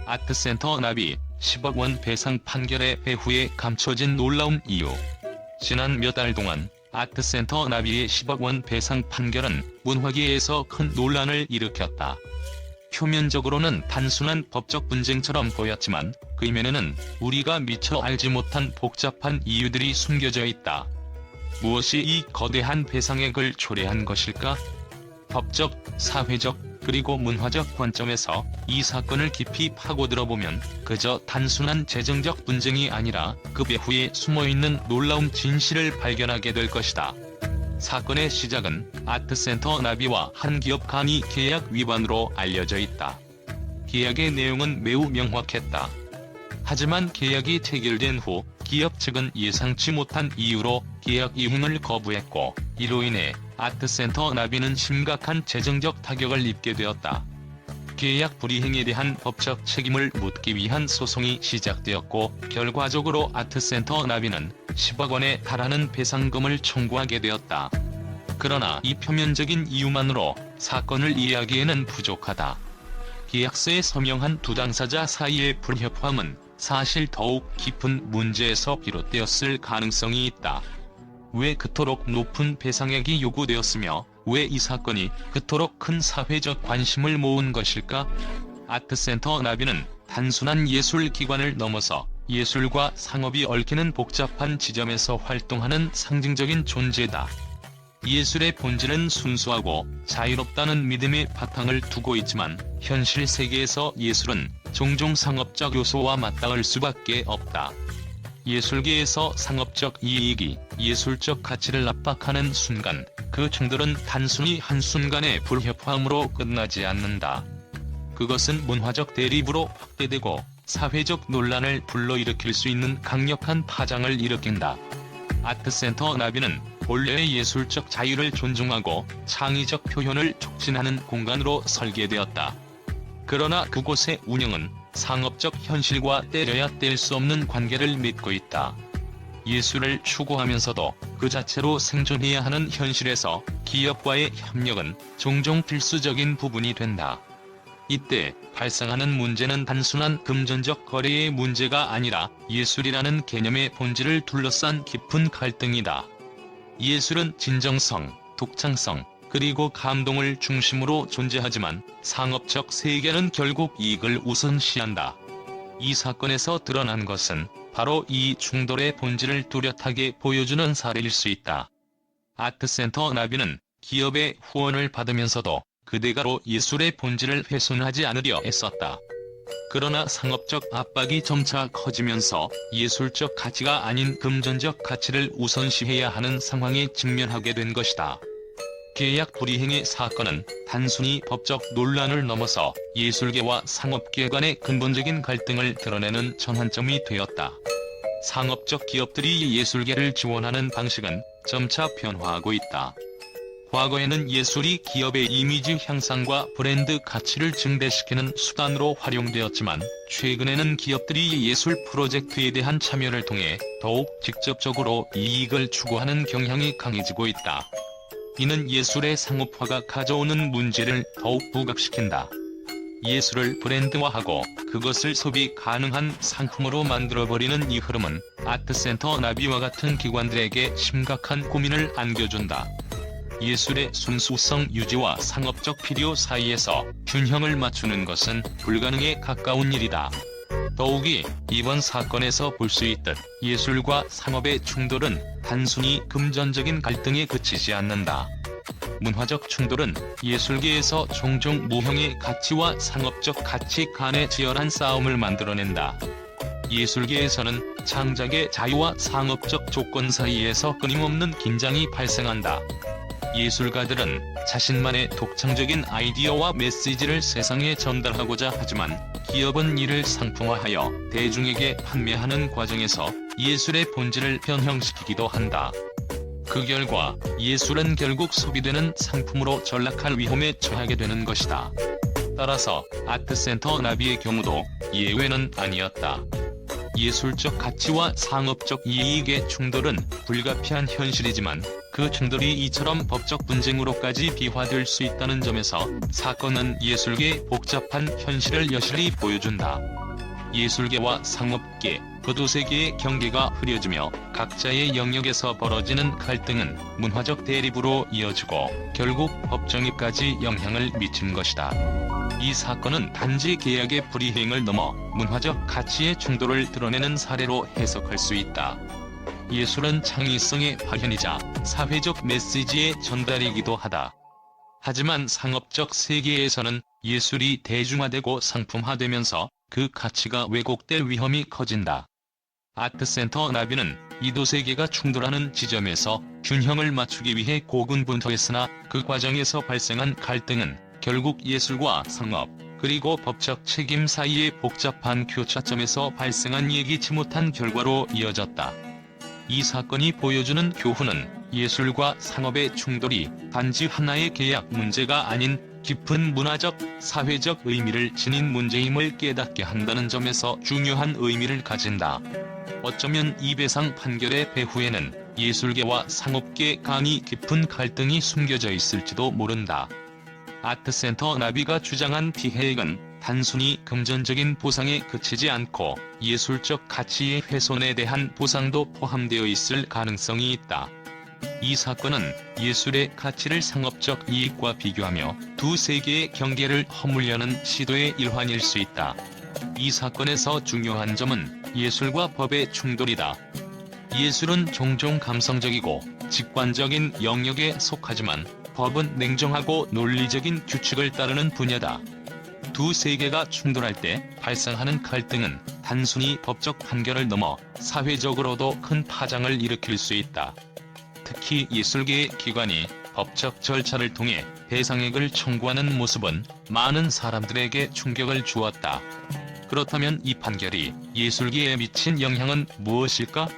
아트센터 나비 10억 원 배상 판결의 배후에 감춰진 놀라운 이유. 지난 몇 달 동안 아트센터 나비의 10억 원 배상 판결은 문화계에서 큰 논란을 일으켰다. 표면적으로는 단순한 법적 분쟁처럼 보였지만 그 이면에는 우리가 미처 알지 못한 복잡한 이유들이 숨겨져 있다. 무엇이 이 거대한 배상액을 초래한 것일까? 법적, 사회적, 그리고 문화적 관점에서 이 사건을 깊이 파고들어보면 그저 단순한 재정적 분쟁이 아니라 그 배후에 숨어있는 놀라운 진실을 발견하게 될 것이다. 사건의 시작은 아트센터 나비와 한 기업 간의 계약 위반으로 알려져 있다. 계약의 내용은 매우 명확했다. 하지만 계약이 체결된 후 기업 측은 예상치 못한 이유로 계약 이행을 거부했고, 이로 인해 아트센터 나비는 심각한 재정적 타격을 입게 되었다. 계약 불이행에 대한 법적 책임을 묻기 위한 소송이 시작되었고, 결과적으로 아트센터 나비는 10억 원에 달하는 배상금을 청구하게 되었다. 그러나 이 표면적인 이유만으로 사건을 이해하기에는 부족하다. 계약서에 서명한 두 당사자 사이의 불협화음은 사실 더욱 깊은 문제에서 비롯되었을 가능성이 있다. 왜 그토록 높은 배상액이 요구되었으며 왜 이 사건이 그토록 큰 사회적 관심을 모은 것일까? 아트센터 나비는 단순한 예술기관을 넘어서 예술과 상업이 얽히는 복잡한 지점에서 활동하는 상징적인 존재다. 예술의 본질은 순수하고 자유롭다는 믿음의 바탕을 두고 있지만 현실 세계에서 예술은 종종 상업적 요소와 맞닿을 수밖에 없다. 예술계에서 상업적 이익이 예술적 가치를 압박하는 순간, 그 충돌은 단순히 한순간의 불협화음으로 끝나지 않는다. 그것은 문화적 대립으로 확대되고 사회적 논란을 불러일으킬 수 있는 강력한 파장을 일으킨다. 아트센터 나비는 본래의 예술적 자유를 존중하고 창의적 표현을 촉진하는 공간으로 설계되었다. 그러나 그곳의 운영은 상업적 현실과 떼려야 뗄 수 없는 관계를 맺고 있다. 예술을 추구하면서도 그 자체로 생존해야 하는 현실에서 기업과의 협력은 종종 필수적인 부분이 된다. 이때 발생하는 문제는 단순한 금전적 거래의 문제가 아니라 예술이라는 개념의 본질을 둘러싼 깊은 갈등이다. 예술은 진정성, 독창성, 그리고 감동을 중심으로 존재하지만 상업적 세계는 결국 이익을 우선시한다. 이 사건에서 드러난 것은 바로 이 충돌의 본질을 뚜렷하게 보여주는 사례일 수 있다. 아트센터 나비는 기업의 후원을 받으면서도 그 대가로 예술의 본질을 훼손하지 않으려 애썼다. 그러나 상업적 압박이 점차 커지면서 예술적 가치가 아닌 금전적 가치를 우선시해야 하는 상황에 직면하게 된 것이다. 계약 불이행의 사건은 단순히 법적 논란을 넘어서 예술계와 상업계 간의 근본적인 갈등을 드러내는 전환점이 되었다. 상업적 기업들이 예술계를 지원하는 방식은 점차 변화하고 있다. 과거에는 예술이 기업의 이미지 향상과 브랜드 가치를 증대시키는 수단으로 활용되었지만, 최근에는 기업들이 예술 프로젝트에 대한 참여를 통해 더욱 직접적으로 이익을 추구하는 경향이 강해지고 있다. 이는 예술의 상업화가 가져오는 문제를 더욱 부각시킨다. 예술을 브랜드화하고 그것을 소비 가능한 상품으로 만들어버리는 이 흐름은 아트센터 나비와 같은 기관들에게 심각한 고민을 안겨준다. 예술의 순수성 유지와 상업적 필요 사이에서 균형을 맞추는 것은 불가능에 가까운 일이다. 더욱이 이번 사건에서 볼 수 있듯 예술과 상업의 충돌은 단순히 금전적인 갈등에 그치지 않는다. 문화적 충돌은 예술계에서 종종 무형의 가치와 상업적 가치 간의 치열한 싸움을 만들어낸다. 예술계에서는 창작의 자유와 상업적 조건 사이에서 끊임없는 긴장이 발생한다. 예술가들은 자신만의 독창적인 아이디어와 메시지를 세상에 전달하고자 하지만, 기업은 이를 상품화하여 대중에게 판매하는 과정에서 예술의 본질을 변형시키기도 한다. 그 결과 예술은 결국 소비되는 상품으로 전락할 위험에 처하게 되는 것이다. 따라서 아트센터 나비의 경우도 예외는 아니었다. 예술적 가치와 상업적 이익의 충돌은 불가피한 현실이지만 그 충돌이 이처럼 법적 분쟁으로까지 비화될 수 있다는 점에서 사건은 예술계의 복잡한 현실을 여실히 보여준다. 예술계와 상업계, 그 두 세계의 경계가 흐려지며 각자의 영역에서 벌어지는 갈등은 문화적 대립으로 이어지고 결국 법정에까지 영향을 미친 것이다. 이 사건은 단지 계약의 불이행을 넘어 문화적 가치의 충돌을 드러내는 사례로 해석할 수 있다. 예술은 창의성의 발현이자 사회적 메시지의 전달이기도 하다. 하지만 상업적 세계에서는 예술이 대중화되고 상품화되면서 그 가치가 왜곡될 위험이 커진다. 아트센터 나비는 이 두 세계가 충돌하는 지점에서 균형을 맞추기 위해 고군분투했으나 그 과정에서 발생한 갈등은 결국 예술과 상업, 그리고 법적 책임 사이의 복잡한 교차점에서 발생한 예기치 못한 결과로 이어졌다. 이 사건이 보여주는 교훈은 예술과 상업의 충돌이 단지 하나의 계약 문제가 아닌 깊은 문화적, 사회적 의미를 지닌 문제임을 깨닫게 한다는 점에서 중요한 의미를 가진다. 어쩌면 이 배상 판결의 배후에는 예술계와 상업계 간이 깊은 갈등이 숨겨져 있을지도 모른다. 아트센터 나비가 주장한 피해액은 단순히 금전적인 보상에 그치지 않고 예술적 가치의 훼손에 대한 보상도 포함되어 있을 가능성이 있다. 이 사건은 예술의 가치를 상업적 이익과 비교하며 두 세계의 경계를 허물려는 시도의 일환일 수 있다. 이 사건에서 중요한 점은 예술과 법의 충돌이다. 예술은 종종 감성적이고 직관적인 영역에 속하지만 법은 냉정하고 논리적인 규칙을 따르는 분야다. 두 세계가 충돌할 때 발생하는 갈등은 단순히 법적 판결을 넘어 사회적으로도 큰 파장을 일으킬 수 있다. 특히 예술계의 기관이 법적 절차를 통해 배상액을 청구하는 모습은 많은 사람들에게 충격을 주었다. 그렇다면 이 판결이 예술계에 미친 영향은 무엇일까?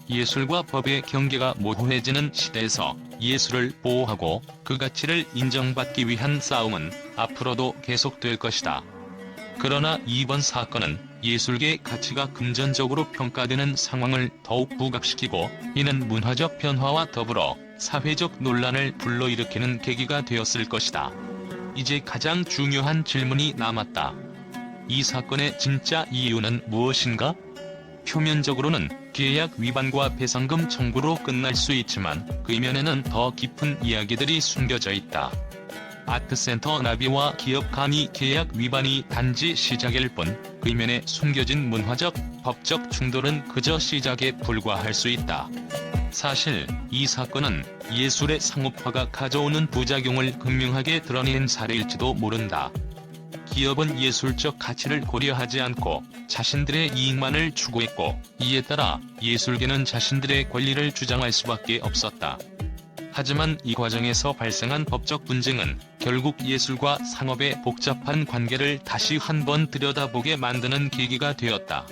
예술과 법의 경계가 모호해지는 시대에서 예술을 보호하고 그 가치를 인정받기 위한 싸움은 앞으로도 계속될 것이다. 그러나 이번 사건은 예술계의 가치가 금전적으로 평가되는 상황을 더욱 부각시키고 이는 문화적 변화와 더불어 사회적 논란을 불러일으키는 계기가 되었을 것이다. 이제 가장 중요한 질문이 남았다. 이 사건의 진짜 이유는 무엇인가? 표면적으로는 계약 위반과 배상금 청구로 끝날 수 있지만 그 이면에는 더 깊은 이야기들이 숨겨져 있다. 아트센터 나비와 기업 간의 계약 위반이 단지 시작일 뿐 그 이면에 숨겨진 문화적, 법적 충돌은 그저 시작에 불과할 수 있다. 사실 이 사건은 예술의 상업화가 가져오는 부작용을 극명하게 드러낸 사례일지도 모른다. 기업은 예술적 가치를 고려하지 않고 자신들의 이익만을 추구했고 이에 따라 예술계는 자신들의 권리를 주장할 수밖에 없었다. 하지만 이 과정에서 발생한 법적 분쟁은 결국 예술과 상업의 복잡한 관계를 다시 한번 들여다보게 만드는 계기가 되었다.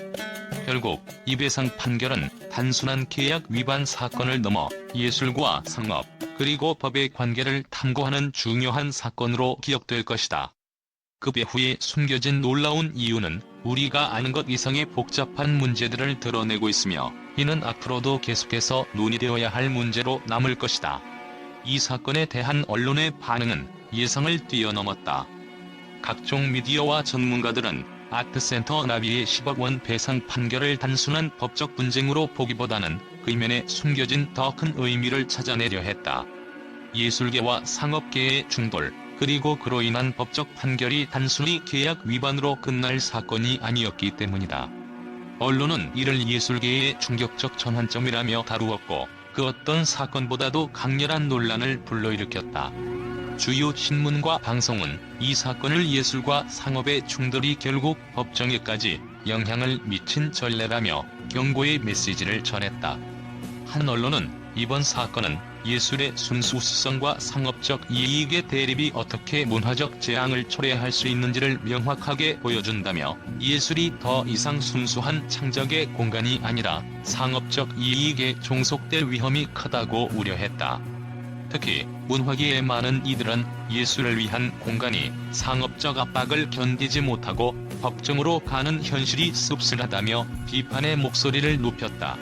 결국 이 배상 판결은 단순한 계약 위반 사건을 넘어 예술과 상업, 그리고 법의 관계를 탐구하는 중요한 사건으로 기억될 것이다. 그 배후에 숨겨진 놀라운 이유는 우리가 아는 것 이상의 복잡한 문제들을 드러내고 있으며 이는 앞으로도 계속해서 논의되어야 할 문제로 남을 것이다. 이 사건에 대한 언론의 반응은 예상을 뛰어넘었다. 각종 미디어와 전문가들은 아트센터 나비의 10억 원 배상 판결을 단순한 법적 분쟁으로 보기보다는 그 이면에 숨겨진 더 큰 의미를 찾아내려 했다. 예술계와 상업계의 충돌, 그리고 그로 인한 법적 판결이 단순히 계약 위반으로 끝날 사건이 아니었기 때문이다. 언론은 이를 예술계의 충격적 전환점이라며 다루었고 그 어떤 사건보다도 강렬한 논란을 불러일으켰다. 주요 신문과 방송은 이 사건을 예술과 상업의 충돌이 결국 법정에까지 영향을 미친 전례라며 경고의 메시지를 전했다. 한 언론은 이번 사건은 예술의 순수성과 상업적 이익의 대립이 어떻게 문화적 재앙을 초래할 수 있는지를 명확하게 보여준다며 예술이 더 이상 순수한 창작의 공간이 아니라 상업적 이익에 종속될 위험이 크다고 우려했다. 특히 문화계의 많은 이들은 예술을 위한 공간이 상업적 압박을 견디지 못하고 법정으로 가는 현실이 씁쓸하다며 비판의 목소리를 높였다.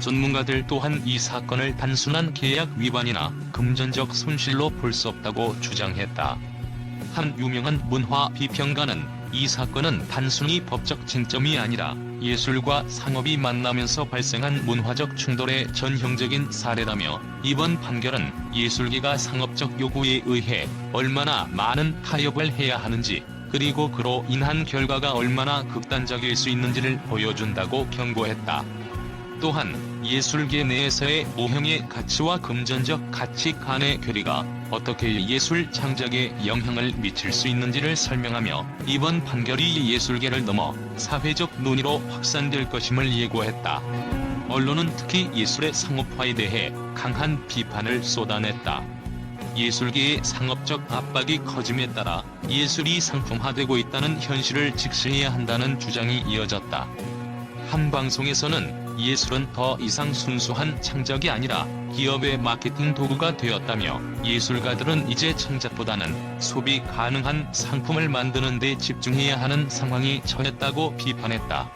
전문가들 또한 이 사건을 단순한 계약 위반이나 금전적 손실로 볼 수 없다고 주장했다. 한 유명한 문화 비평가는 이 사건은 단순히 법적 쟁점이 아니라 예술과 상업이 만나면서 발생한 문화적 충돌의 전형적인 사례라며, 이번 판결은 예술계가 상업적 요구에 의해 얼마나 많은 타협을 해야 하는지, 그리고 그로 인한 결과가 얼마나 극단적일 수 있는지를 보여준다고 경고했다. 또한 예술계 내에서의 모형의 가치와 금전적 가치 간의 괴리가 어떻게 예술 창작에 영향을 미칠 수 있는지를 설명하며, 이번 판결이 예술계를 넘어 사회적 논의로 확산될 것임을 예고했다. 언론은 특히 예술의 상업화에 대해 강한 비판을 쏟아냈다. 예술계의 상업적 압박이 커짐에 따라 예술이 상품화되고 있다는 현실을 직시해야 한다는 주장이 이어졌다. 한 방송에서는 예술은 더 이상 순수한 창작이 아니라 기업의 마케팅 도구가 되었다며, 예술가들은 이제 창작보다는 소비 가능한 상품을 만드는 데 집중해야 하는 상황이 처했다고 비판했다.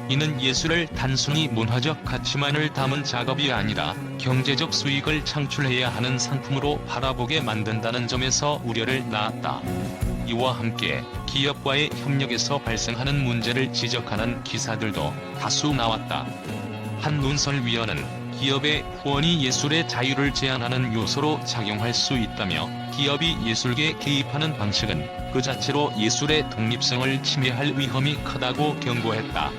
이는 예술을 단순히 문화적 가치만을 담은 작업이 아니라 경제적 수익을 창출해야 하는 상품으로 바라보게 만든다는 점에서 우려를 낳았다. 이와 함께 기업과의 협력에서 발생하는 문제를 지적하는 기사들도 다수 나왔다. 한 논설위원은 기업의 후원이 예술의 자유를 제한하는 요소로 작용할 수 있다며, 기업이 예술계에 개입하는 방식은 그 자체로 예술의 독립성을 침해할 위험이 크다고 경고했다.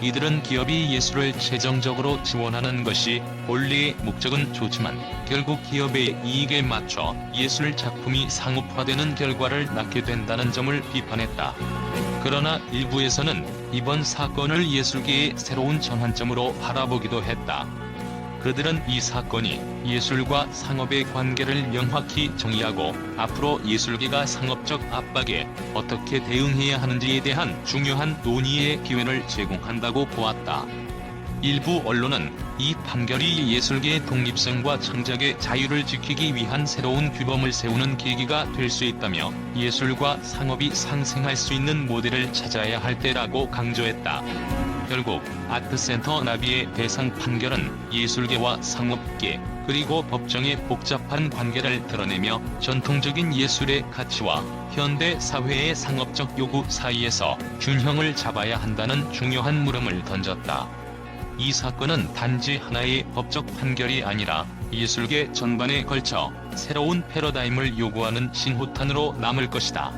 이들은 기업이 예술을 재정적으로 지원하는 것이 본래의 목적은 좋지만 결국 기업의 이익에 맞춰 예술 작품이 상업화되는 결과를 낳게 된다는 점을 비판했다. 그러나 일부에서는 이번 사건을 예술계의 새로운 전환점으로 바라보기도 했다. 그들은 이 사건이 예술과 상업의 관계를 명확히 정의하고 앞으로 예술계가 상업적 압박에 어떻게 대응해야 하는지에 대한 중요한 논의의 기회를 제공한다고 보았다. 일부 언론은 이 판결이 예술계의 독립성과 창작의 자유를 지키기 위한 새로운 규범을 세우는 계기가 될 수 있다며, 예술과 상업이 상생할 수 있는 모델을 찾아야 할 때라고 강조했다. 결국 아트센터 나비의 배상 판결은 예술계와 상업계 그리고 법정의 복잡한 관계를 드러내며, 전통적인 예술의 가치와 현대 사회의 상업적 요구 사이에서 균형을 잡아야 한다는 중요한 물음을 던졌다. 이 사건은 단지 하나의 법적 판결이 아니라 예술계 전반에 걸쳐 새로운 패러다임을 요구하는 신호탄으로 남을 것이다.